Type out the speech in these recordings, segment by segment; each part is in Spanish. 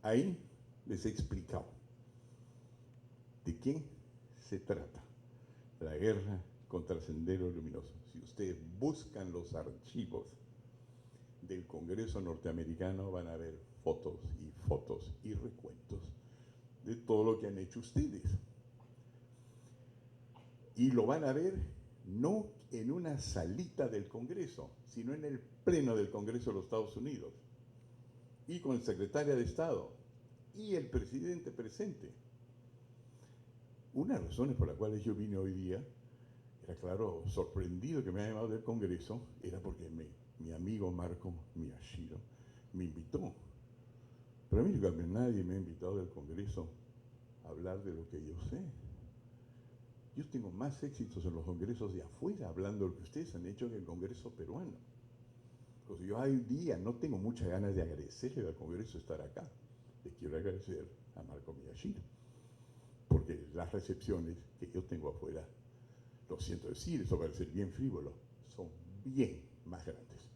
Ahí les he explicado de qué se trata la guerra contra Sendero Luminoso. Si ustedes buscan los archivos del Congreso norteamericano, van a ver fotos y recuentos de todo lo que han hecho ustedes. Y lo van a ver no en una salita del Congreso, sino en el pleno del Congreso de los Estados Unidos, y con el secretario de Estado y el presidente presente. Una de las razones por las cuales yo vine hoy día, era claro, sorprendido que me haya llamado del Congreso, era porque mi amigo Marco Miyashiro me invitó. Pero a mí nadie me ha invitado del Congreso a hablar de lo que yo sé. Yo tengo más éxitos en los congresos de afuera hablando de lo que ustedes han hecho en el Congreso peruano. Pues yo hoy día no tengo muchas ganas de agradecerle al Congreso estar acá. Les quiero agradecer a Marco Miyashiro, porque las recepciones que yo tengo afuera, lo siento decir, eso va a ser bien frívolo, son bien más grandes.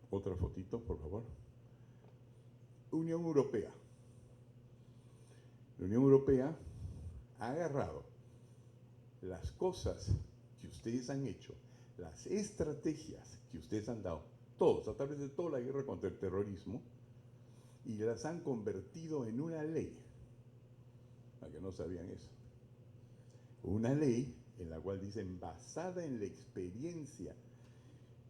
Otra fotito, por favor. Unión Europea. La Unión Europea ha agarrado las cosas que ustedes han hecho, las estrategias que ustedes han dado, todos, a través de toda la guerra contra el terrorismo, y las han convertido en una ley, para que no sabían eso. Una ley en la cual dicen, basada en la experiencia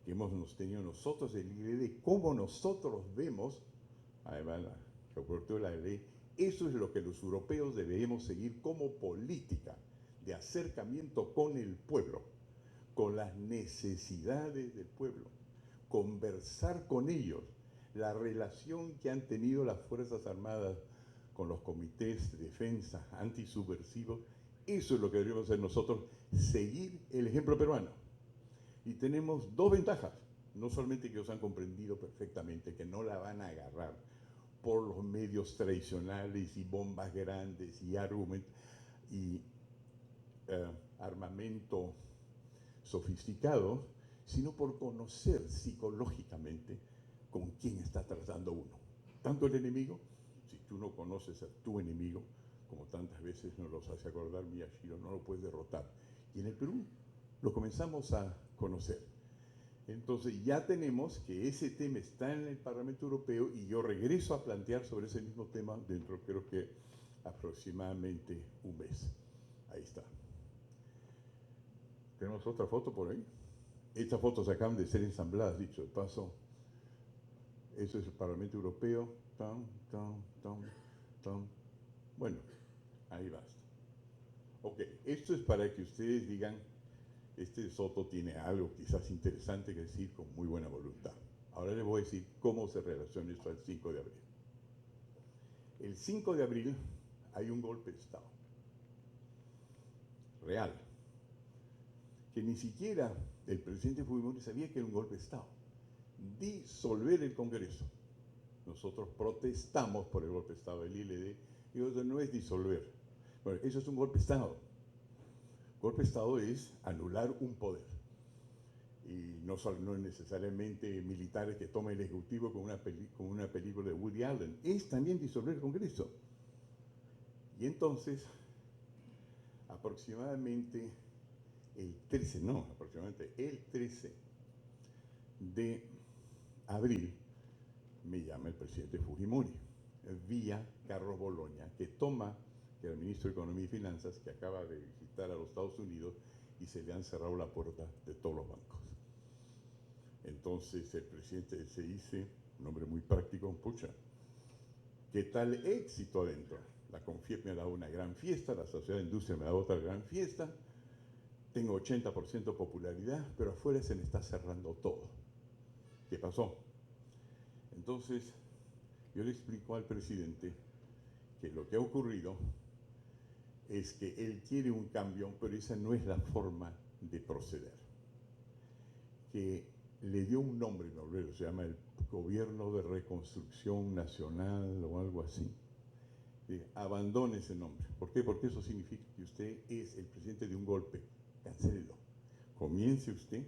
que hemos tenido nosotros, el IRD, cómo nosotros vemos, además la cobertura de la ley, eso es lo que los europeos deberíamos seguir como política de acercamiento con el pueblo, con las necesidades del pueblo, conversar con ellos, la relación que han tenido las Fuerzas Armadas con los comités de defensa antisubversivos, eso es lo que deberíamos hacer nosotros, seguir el ejemplo peruano. Y tenemos dos ventajas, no solamente que ellos han comprendido perfectamente que no la van a agarrar por los medios tradicionales y bombas grandes y armamento sofisticado, sino por conocer psicológicamente con quién está tratando uno. Tanto el enemigo, si tú no conoces a tu enemigo, como tantas veces nos los hace acordar Miyashiro, no lo puedes derrotar. Y en el Perú lo comenzamos a conocer. Entonces ya tenemos que ese tema está en el Parlamento Europeo y yo regreso a plantear sobre ese mismo tema dentro, creo que aproximadamente un mes. Ahí está. ¿Tenemos otra foto por ahí? Estas fotos acaban de ser ensambladas, dicho de paso. Eso es el Parlamento Europeo. Tan, tan, tan, tan. Bueno, ahí basta. Ok, esto es para que ustedes digan, este Soto tiene algo quizás interesante que decir con muy buena voluntad. Ahora les voy a decir cómo se relaciona esto al 5 de abril. El 5 de abril hay un golpe de Estado real, que ni siquiera el presidente Fujimori sabía que era un golpe de Estado. Disolver el Congreso. Nosotros protestamos por el golpe de Estado del ILD y eso no es disolver. Bueno, eso es un golpe de Estado. Golpe de Estado es anular un poder. Y no es necesariamente militares que tomen el Ejecutivo con una película de Woody Allen. Es también disolver el Congreso. Y entonces, aproximadamente el 13 de abril, me llama el presidente Fujimori, vía Carlos Bologna, que era el ministro de Economía y Finanzas, que acaba de visitar a los Estados Unidos y se le han cerrado la puerta de todos los bancos. Entonces el presidente se dice, un hombre muy práctico, pucha, ¿qué tal éxito adentro? La CONFIEP me ha dado una gran fiesta, la Sociedad de Industria me ha dado otra gran fiesta, tengo 80% popularidad, pero afuera se me está cerrando todo. ¿Qué pasó? Entonces, yo le explico al presidente que lo que ha ocurrido es que él quiere un cambio, pero esa no es la forma de proceder. Que le dio un nombre, se llama el Gobierno de Reconstrucción Nacional o algo así. Abandone ese nombre. ¿Por qué? Porque eso significa que usted es el presidente de un golpe. Cancélelo. Comience usted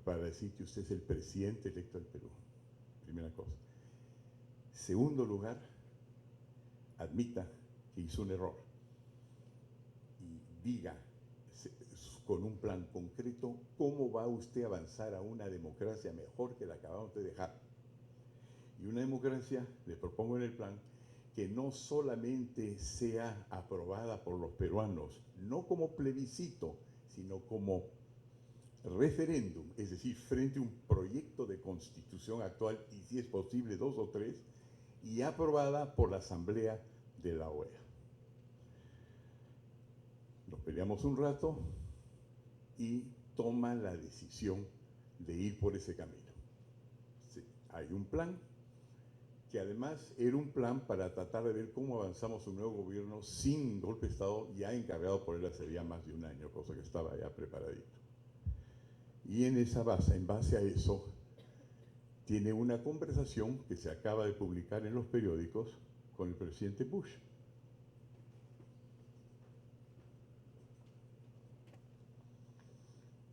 para decir que usted es el presidente electo del Perú. Primera cosa. Segundo lugar, admita que hizo un error y diga con un plan concreto cómo va usted a avanzar a una democracia mejor que la que acabamos de dejar. Y una democracia, le propongo en el plan, que no solamente sea aprobada por los peruanos, no como plebiscito, sino como referéndum, es decir, frente a un proyecto de constitución actual, y si es posible 2 o 3, y aprobada por la Asamblea de la OEA. Nos peleamos un rato y toma la decisión de ir por ese camino. Sí, hay un plan que además era un plan para tratar de ver cómo avanzamos un nuevo gobierno sin golpe de Estado, ya encargado por él hace ya más de un año, cosa que estaba ya preparadito. Y en base a eso, tiene una conversación que se acaba de publicar en los periódicos con el presidente Bush.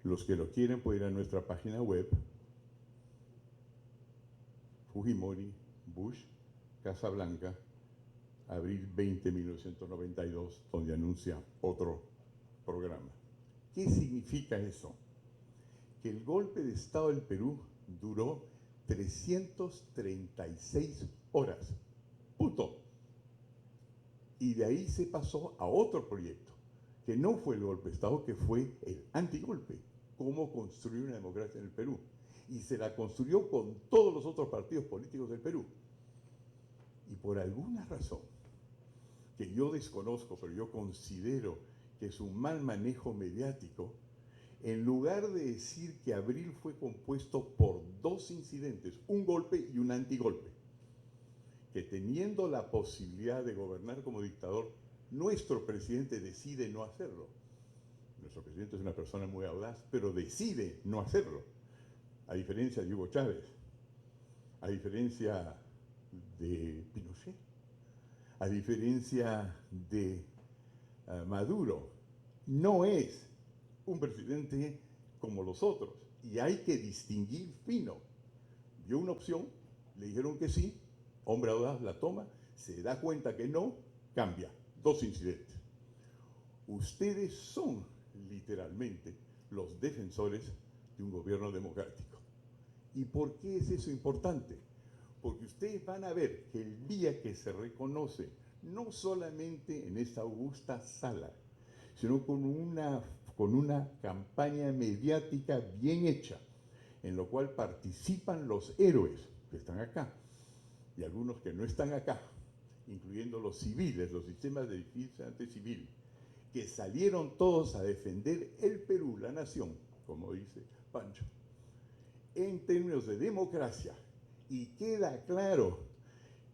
Los que lo quieren pueden ir a nuestra página web, Fujimori, Bush, Casa Blanca, abril 20, 1992, donde anuncia otro programa. ¿Qué significa eso? Que el golpe de Estado del Perú duró 336 horas. Punto. Y de ahí se pasó a otro proyecto, que no fue el golpe de Estado, que fue el antigolpe. Cómo construir una democracia en el Perú. Y se la construyó con todos los otros partidos políticos del Perú. Y por alguna razón, que yo desconozco, pero yo considero que es un mal manejo mediático, en lugar de decir que abril fue compuesto por 2 incidentes, un golpe y un antigolpe, que teniendo la posibilidad de gobernar como dictador, nuestro presidente decide no hacerlo. Nuestro presidente es una persona muy audaz, pero decide no hacerlo, a diferencia de Hugo Chávez, a diferencia de Pinochet, a diferencia de Maduro. No es un presidente como los otros, y hay que distinguir fino. Dio una opción, le dijeron que sí, hombre audaz la toma, se da cuenta que no, cambia. 2 incidentes. Ustedes son literalmente los defensores de un gobierno democrático. ¿Y por qué es eso importante? Porque ustedes van a ver que el día que se reconoce, no solamente en esta augusta sala, sino con una campaña mediática bien hecha, en lo cual participan los héroes que están acá y algunos que no están acá, incluyendo los civiles, los sistemas de defensa civil, que salieron todos a defender el Perú, la nación, como dice Pancho, en términos de democracia. Y queda claro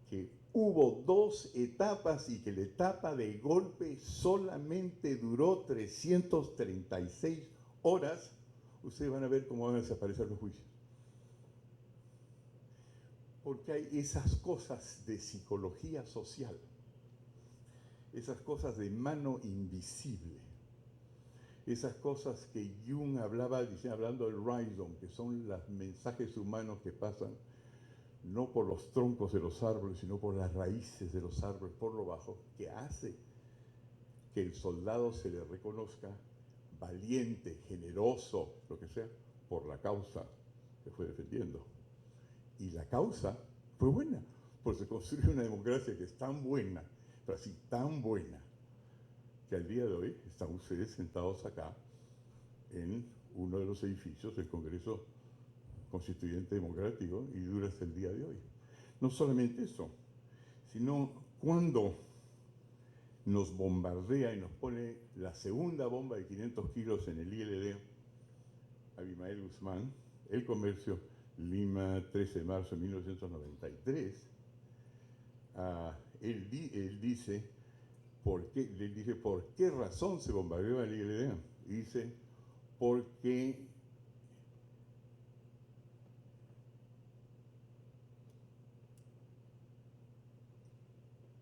que hubo 2 etapas y que la etapa de golpe solamente duró 336 horas. Ustedes van a ver cómo van a desaparecer los juicios. Porque hay esas cosas de psicología social, esas cosas de mano invisible, esas cosas que Jung hablando del Rhizome, que son los mensajes humanos que pasan no por los troncos de los árboles, sino por las raíces de los árboles, por lo bajo, que hace que el soldado se le reconozca valiente, generoso, lo que sea, por la causa que fue defendiendo. Y la causa fue buena, porque se construyó una democracia que es tan buena, pero así tan buena, que al día de hoy están ustedes sentados acá en uno de los edificios del Congreso Constituyente Democrático y dura hasta el día de hoy. No solamente eso, sino cuando nos bombardea y nos pone la segunda bomba de 500 kilos en el ILD, Abimael Guzmán, El Comercio, Lima, 13 de marzo de 1993, él dice, ¿por qué razón se bombardeó el ILD? Y dice, porque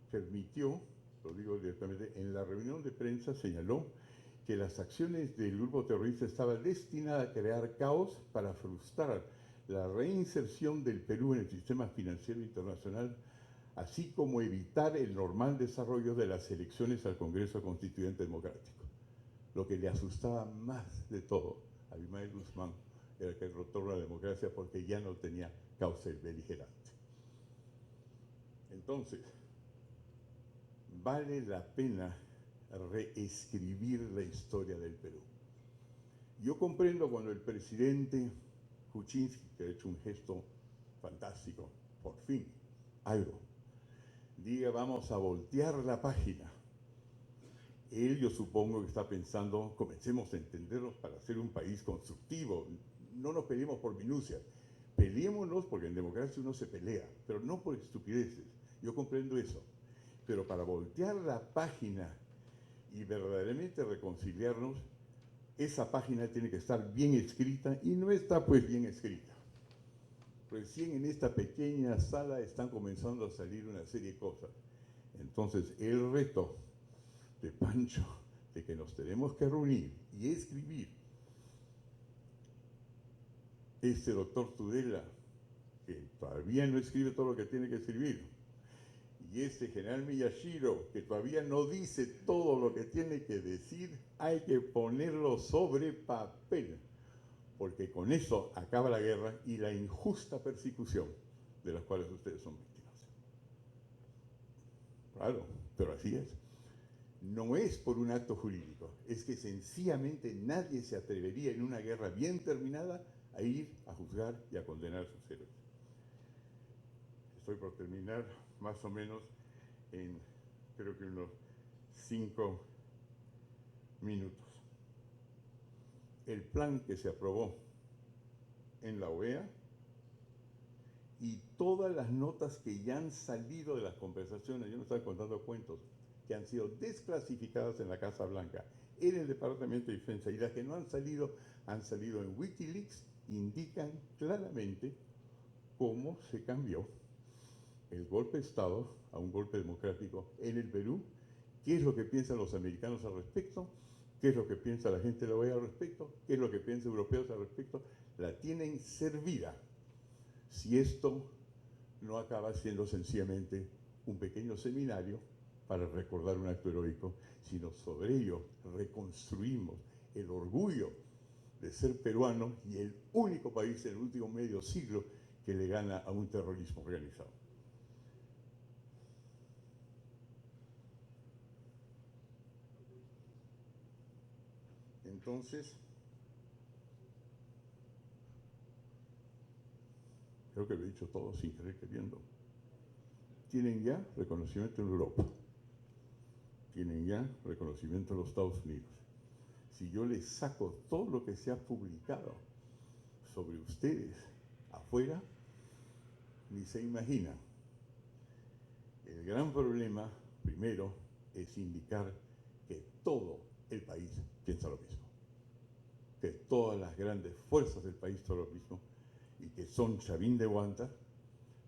permitió, lo digo directamente, en la reunión de prensa señaló que las acciones del grupo terrorista estaban destinadas a crear caos para frustrar la reinserción del Perú en el sistema financiero internacional, así como evitar el normal desarrollo de las elecciones al Congreso Constituyente Democrático. Lo que le asustaba más de todo a Abimael Guzmán era que el retorno a la democracia porque ya no tenía causa beligerante. Entonces, vale la pena reescribir la historia del Perú. Yo comprendo cuando el presidente Kuczynski, que ha hecho un gesto fantástico, por fin, algo, diga vamos a voltear la página. Él, yo supongo que está pensando, comencemos a entendernos para ser un país constructivo, no nos peleemos por minucias, peleémonos porque en democracia uno se pelea, pero no por estupideces, yo comprendo eso, pero para voltear la página y verdaderamente reconciliarnos, esa página tiene que estar bien escrita y no está pues bien escrita. Recién en esta pequeña sala están comenzando a salir una serie de cosas. Entonces el reto de Pancho de que nos tenemos que reunir y escribir, este doctor Tudela, que todavía no escribe todo lo que tiene que escribir, y este general Miyashiro, que todavía no dice todo lo que tiene que decir, hay que ponerlo sobre papel, porque con eso acaba la guerra y la injusta persecución de las cuales ustedes son víctimas. Claro, pero así es. No es por un acto jurídico, es que sencillamente nadie se atrevería en una guerra bien terminada a ir a juzgar y a condenar a sus héroes. Estoy por terminar más o menos en creo que unos 5 minutos. El plan que se aprobó en la OEA y todas las notas que ya han salido de las conversaciones, yo no estaba contando cuentos, que han sido desclasificadas en la Casa Blanca, en el Departamento de Defensa, y las que no han salido en Wikileaks, indican claramente cómo se cambió el golpe de Estado a un golpe democrático en el Perú, qué es lo que piensan los americanos al respecto, qué es lo que piensa la gente de la OEA al respecto, qué es lo que piensan europeos al respecto. La tienen servida si esto no acaba siendo sencillamente un pequeño seminario para recordar un acto heroico, sino sobre ello reconstruimos el orgullo de ser peruano y el único país en el último medio siglo que le gana a un terrorismo organizado. Entonces, creo que lo he dicho todo sin querer queriendo. Tienen ya reconocimiento en Europa, tienen ya reconocimiento en los Estados Unidos. Si yo les saco todo lo que se ha publicado sobre ustedes afuera, ni se imaginan. El gran problema, primero, es indicar que todo el país piensa lo mismo, que todas las grandes fuerzas del país piensan lo mismo, y que son Chavín de Huanta,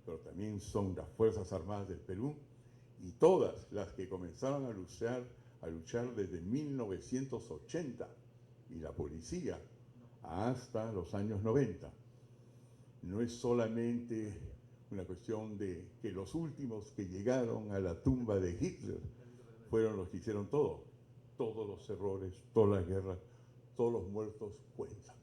pero también son las Fuerzas Armadas del Perú, y todas las que comenzaron a luchar desde 1980, y la policía hasta los años 90. No es solamente una cuestión de que los últimos que llegaron a la tumba de Hitler fueron los que hicieron todo. Todos los errores, todas las guerras, todos los muertos cuentan.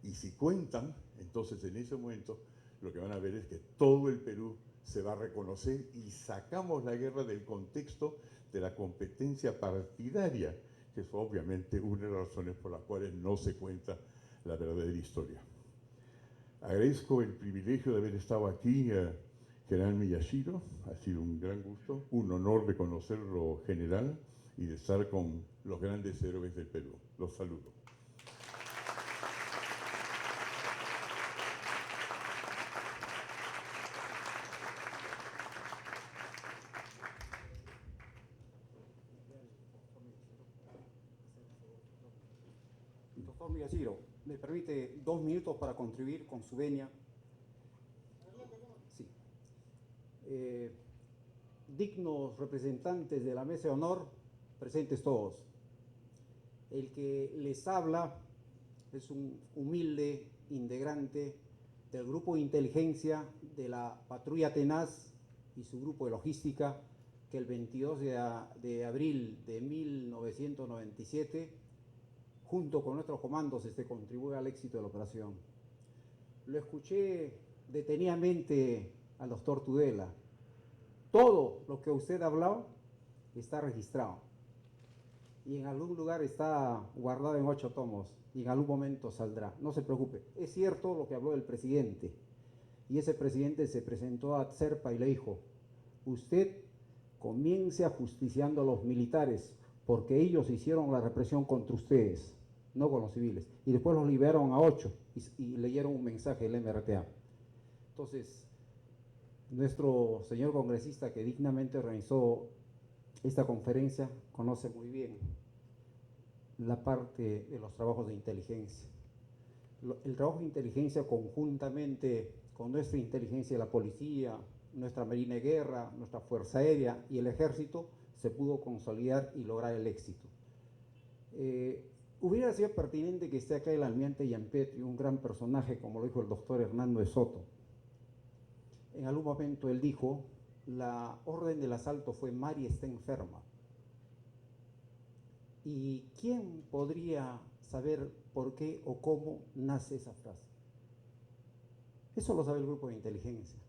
Y si cuentan, entonces en ese momento lo que van a ver es que todo el Perú se va a reconocer y sacamos la guerra del contexto de la competencia partidaria, que es obviamente una de las razones por las cuales no se cuenta la verdadera historia. Agradezco el privilegio de haber estado aquí, General Miyashiro, ha sido un gran gusto, un honor de conocerlo, general, y de estar con los grandes héroes del Perú. Los saludo. Doctor Miyashiro, ¿me permite 2 minutos para contribuir con su venia? Sí. Dignos representantes de la mesa de honor, presentes todos. El que les habla es un humilde integrante del grupo de inteligencia de la patrulla Tenaz y su grupo de logística que el 22 de abril de 1997, junto con nuestros comandos, contribuye al éxito de la operación. Lo escuché detenidamente al doctor Tudela. Todo lo que usted ha hablado está registrado y en algún lugar está guardado en 8 tomos y en algún momento saldrá. No se preocupe, es cierto lo que habló el presidente, y ese presidente se presentó a Tserpa y le dijo: usted comience ajusticiando a los militares porque ellos hicieron la represión contra ustedes, no con los civiles, y después los liberaron a 8 y leyeron un mensaje del MRTA. Entonces, nuestro señor congresista que dignamente organizó esta conferencia conoce muy bien la parte de los trabajos de inteligencia. El trabajo de inteligencia conjuntamente con nuestra inteligencia de la policía, nuestra Marina de Guerra, nuestra Fuerza Aérea y el Ejército se pudo consolidar y lograr el éxito. Hubiera sido pertinente que esté acá el almirante Gianpietri, un gran personaje, como lo dijo el doctor Hernando de Soto. En algún momento él dijo: la orden del asalto fue Mari está enferma. ¿Y quién podría saber por qué o cómo nace esa frase? Eso lo sabe el grupo de inteligencia.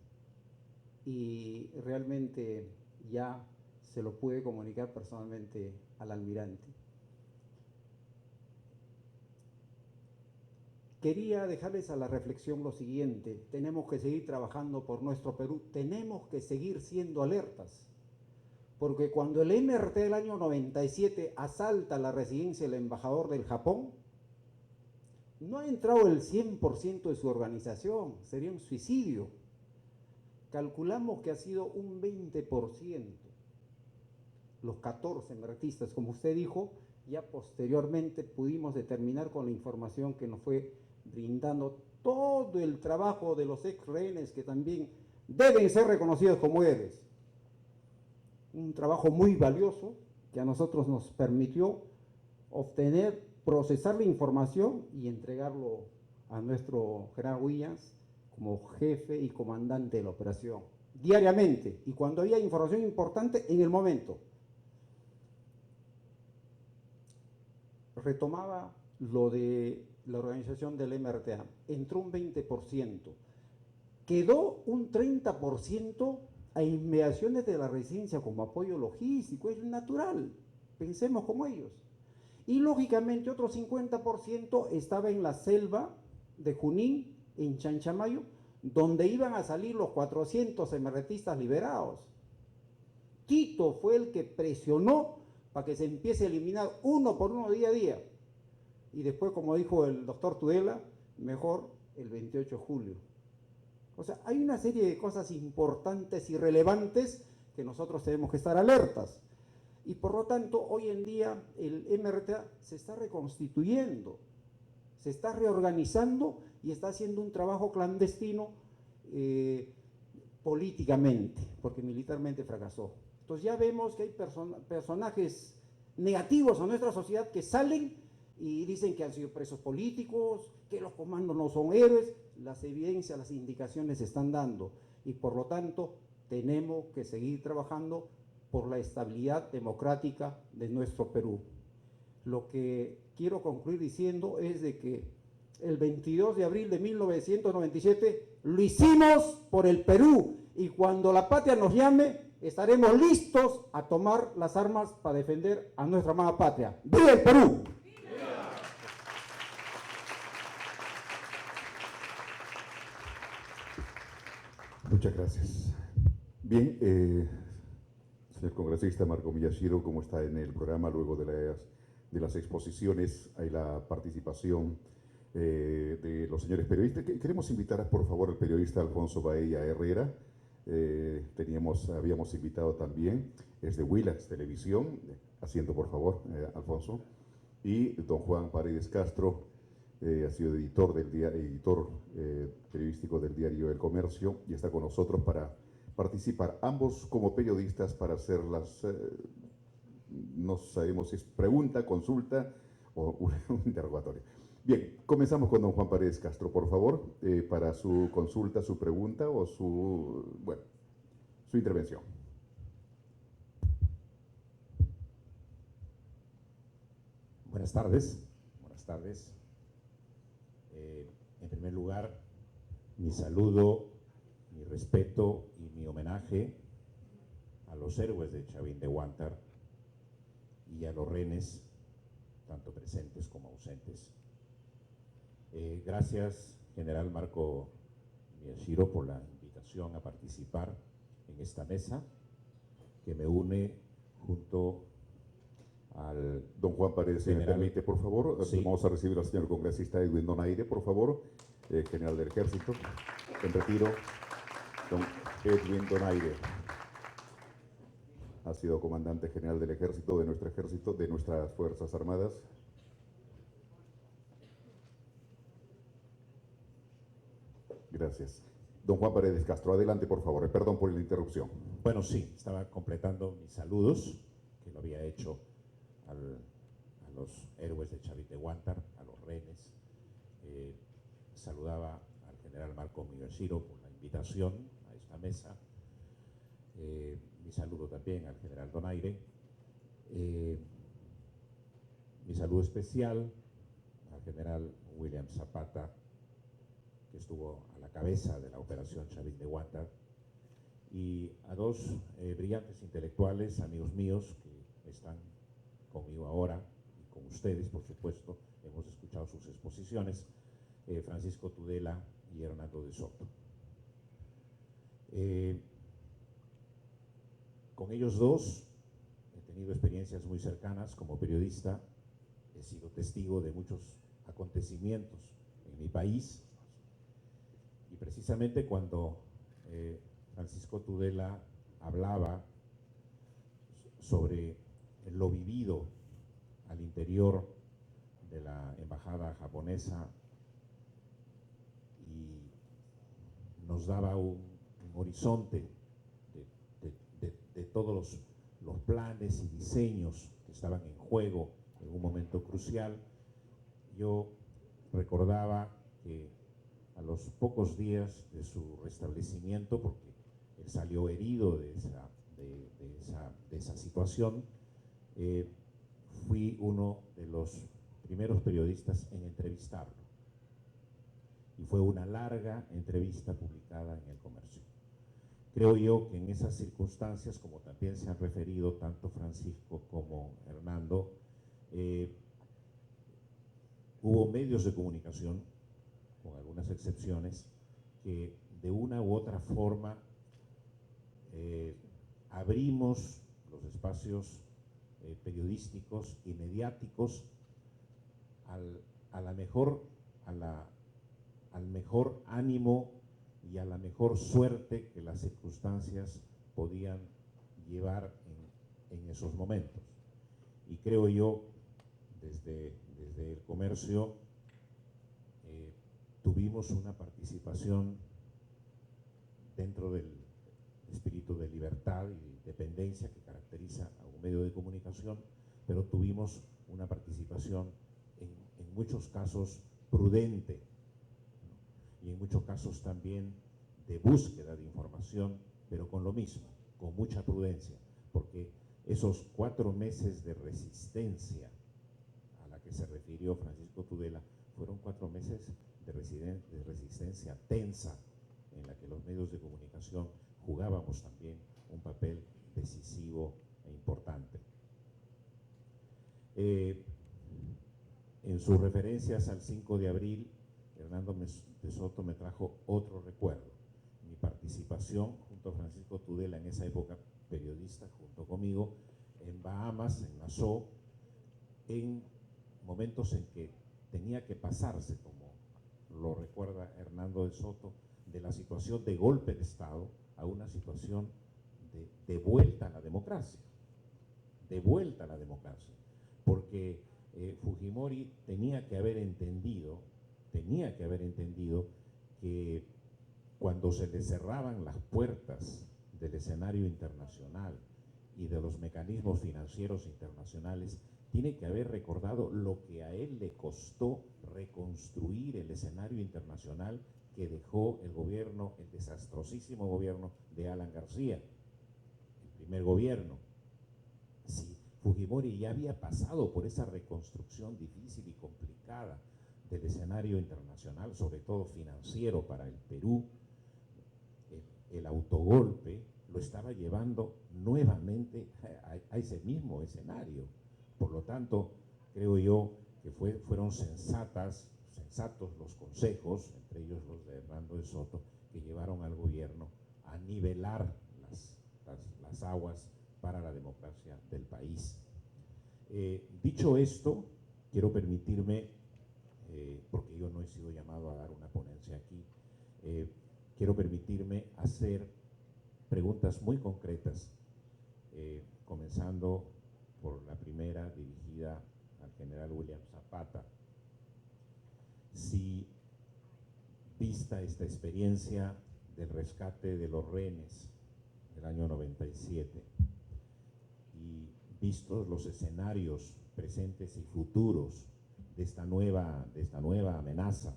Y realmente ya se lo pude comunicar personalmente al almirante. Quería dejarles a la reflexión lo siguiente: tenemos que seguir trabajando por nuestro Perú, tenemos que seguir siendo alertas, porque cuando el MRT del año 97 asalta la residencia del embajador del Japón, no ha entrado el 100% de su organización, sería un suicidio. Calculamos que ha sido un 20%. Los 14 MRTistas, como usted dijo, ya posteriormente pudimos determinar con la información que nos fue brindando todo el trabajo de los ex rehenes que también deben ser reconocidos como héroes. Un trabajo muy valioso que a nosotros nos permitió obtener, procesar la información y entregarlo a nuestro general Williams como jefe y comandante de la operación, diariamente, y cuando había información importante, en el momento. Retomaba lo de la organización del MRTA. Entró un 20%, quedó un 30% a inmediaciones de la residencia como apoyo logístico, es natural, pensemos como ellos. Y lógicamente otro 50% estaba en la selva de Junín, en Chanchamayo, donde iban a salir los 400 MRTistas liberados. Tito fue el que presionó para que se empiece a eliminar uno por uno día a día. Y después, como dijo el doctor Tudela, mejor el 28 de julio. O sea, hay una serie de cosas importantes y relevantes que nosotros tenemos que estar alertas. Y por lo tanto, hoy en día el MRTA se está reconstituyendo, se está reorganizando y está haciendo un trabajo clandestino políticamente, porque militarmente fracasó. Entonces ya vemos que hay personajes negativos a nuestra sociedad que salen y dicen que han sido presos políticos, que los comandos no son héroes. Las evidencias, las indicaciones se están dando y por lo tanto tenemos que seguir trabajando por la estabilidad democrática de nuestro Perú. Lo que quiero concluir diciendo es de que el 22 de abril de 1997 lo hicimos por el Perú y cuando la patria nos llame estaremos listos a tomar las armas para defender a nuestra amada patria. ¡Viva el Perú! Muchas gracias. Bien, señor congresista Marco Miyashiro, como está en el programa, luego de las exposiciones hay la participación de los señores periodistas. Queremos invitar, por favor, al periodista Alfonso Baella Herrera. Habíamos invitado también, es de Willax Televisión, asiento por favor, Alfonso, y don Juan Paredes Castro, ha sido editor periodístico del diario El Comercio y está con nosotros para participar, ambos como periodistas para hacer no sabemos si es pregunta, consulta o un interrogatorio. Bien, comenzamos con don Juan Paredes Castro, por favor, para su consulta, su pregunta o su intervención. Buenas tardes. Buenas tardes. En primer lugar, mi saludo, mi respeto y mi homenaje a los héroes de Chavín de Huántar y a los rehenes, tanto presentes como ausentes. Gracias, General Marco Miyashiro, por la invitación a participar en esta mesa que me une junto al Don Juan Paredes, si me permite, por favor, sí. Vamos a recibir al señor congresista Edwin Donaire, por favor, general del Ejército, en retiro. Don Edwin Donaire ha sido comandante general del Ejército, de nuestro Ejército, de nuestras Fuerzas Armadas. Gracias. Don Juan Paredes Castro, adelante, por favor. Perdón por la interrupción. Bueno, sí, estaba completando mis saludos, que lo había hecho a los héroes de Chavín de Huántar, a los rehenes. Saludaba al general Marco Miyashiro por la invitación a esta mesa. Mi saludo también al general Donaire. Mi saludo especial al general William Zapata, que estuvo a la cabeza de la operación Chavín de Huántar, y a dos brillantes intelectuales, amigos míos, que están conmigo ahora, y con ustedes, por supuesto, hemos escuchado sus exposiciones, Francisco Tudela y Hernando de Soto. Con ellos dos he tenido experiencias muy cercanas como periodista, he sido testigo de muchos acontecimientos en mi país, y precisamente cuando Francisco Tudela hablaba sobre lo vivido al interior de la embajada japonesa y nos daba un horizonte de todos los planes y diseños que estaban en juego en un momento crucial, yo recordaba que a los pocos días de su restablecimiento, porque él salió herido de esa situación, fui uno de los primeros periodistas en entrevistarlo. Y fue una larga entrevista publicada en El Comercio. Creo yo que en esas circunstancias, como también se han referido tanto Francisco como Hernando, hubo medios de comunicación, con algunas excepciones, que de una u otra forma abrimos los espacios periodísticos y mediáticos al mejor ánimo y a la mejor suerte que las circunstancias podían llevar en esos momentos. Y creo yo, desde El Comercio, tuvimos una participación dentro del espíritu de libertad y dependencia que caracteriza a un medio de comunicación, pero tuvimos una participación en muchos casos prudente, ¿no? Y en muchos casos también de búsqueda de información, pero con lo mismo, con mucha prudencia, porque esos 4 meses de resistencia a la que se refirió Francisco Tudela fueron 4 meses de resistencia tensa, en la que los medios de comunicación jugábamos también un papel decisivo e importante. En sus referencias al 5 de abril, Hernando de Soto me trajo otro recuerdo. Mi participación junto a Francisco Tudela, en esa época periodista, junto conmigo, en Bahamas, en Nassau, en momentos en que tenía que pasarse, como lo recuerda Hernando de Soto, de la situación de golpe de Estado a una situación de vuelta a la democracia, porque Fujimori tenía que haber entendido que cuando se le cerraban las puertas del escenario internacional y de los mecanismos financieros internacionales, tiene que haber recordado lo que a él le costó reconstruir el escenario internacional que dejó el gobierno, el desastrosísimo gobierno de Alan García, el primer gobierno. Si Fujimori ya había pasado por esa reconstrucción difícil y complicada del escenario internacional, sobre todo financiero para el Perú, el autogolpe lo estaba llevando nuevamente a ese mismo escenario. Por lo tanto, creo yo que fueron sensatos los consejos, entre ellos los de Hernando de Soto, que llevaron al gobierno a nivelar las aguas para la democracia del país. Dicho esto, quiero permitirme, porque yo no he sido llamado a dar una ponencia aquí, quiero permitirme hacer preguntas muy concretas, comenzando por la primera dirigida al general William Zapata. Si, vista esta experiencia del rescate de los rehenes del año 97 y vistos los escenarios presentes y futuros de esta nueva amenaza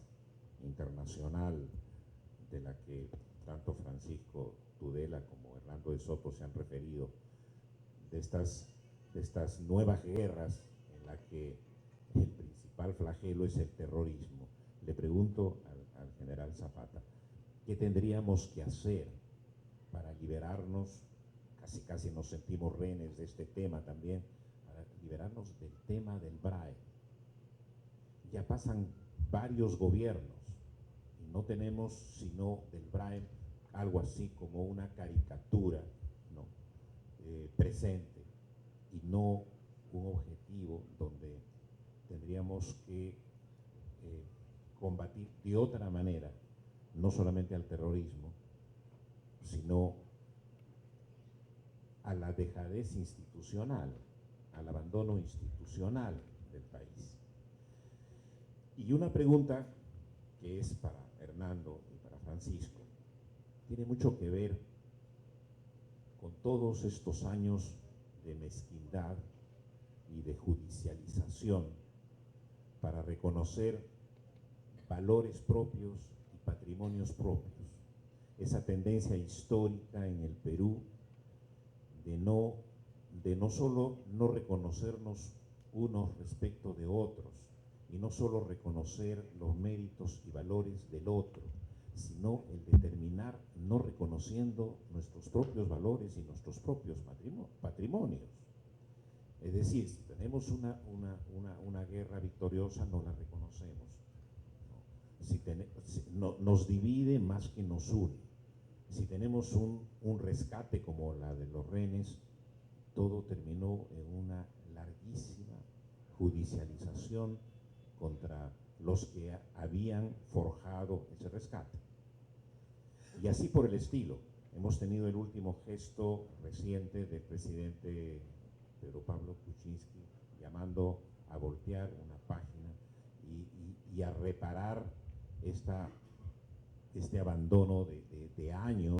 internacional de la que tanto Francisco Tudela como Hernando de Soto se han referido, de estas nuevas guerras en las que el principal flagelo es el terrorismo, le pregunto al general Zapata, ¿qué tendríamos que hacer para liberarnos? Casi nos sentimos rehenes de este tema también, para liberarnos del tema del BRAE. Ya pasan varios gobiernos y no tenemos sino del BRAE algo así como una caricatura, ¿no? Presente, y no un objetivo donde tendríamos que combatir de otra manera, no solamente al terrorismo, sino a la dejadez institucional, al abandono institucional del país. Y una pregunta que es para Hernando y para Francisco, tiene mucho que ver con todos estos años de mezquindad y de judicialización para reconocer valores propios y patrimonios propios. Esa tendencia histórica en el Perú de no solo no reconocernos unos respecto de otros, y no solo reconocer los méritos y valores del otro, sino el determinar no reconociendo nuestros propios valores y nuestros propios patrimonios. Es decir, si tenemos una guerra victoriosa, no la reconocemos. Nos divide más que nos une. Si tenemos un rescate como la de los rehenes, todo terminó en una larguísima judicialización contra los que habían forjado ese rescate. Y así por el estilo. Hemos tenido el último gesto reciente del presidente Pedro Pablo Kuczynski llamando a voltear una página y a reparar este abandono de años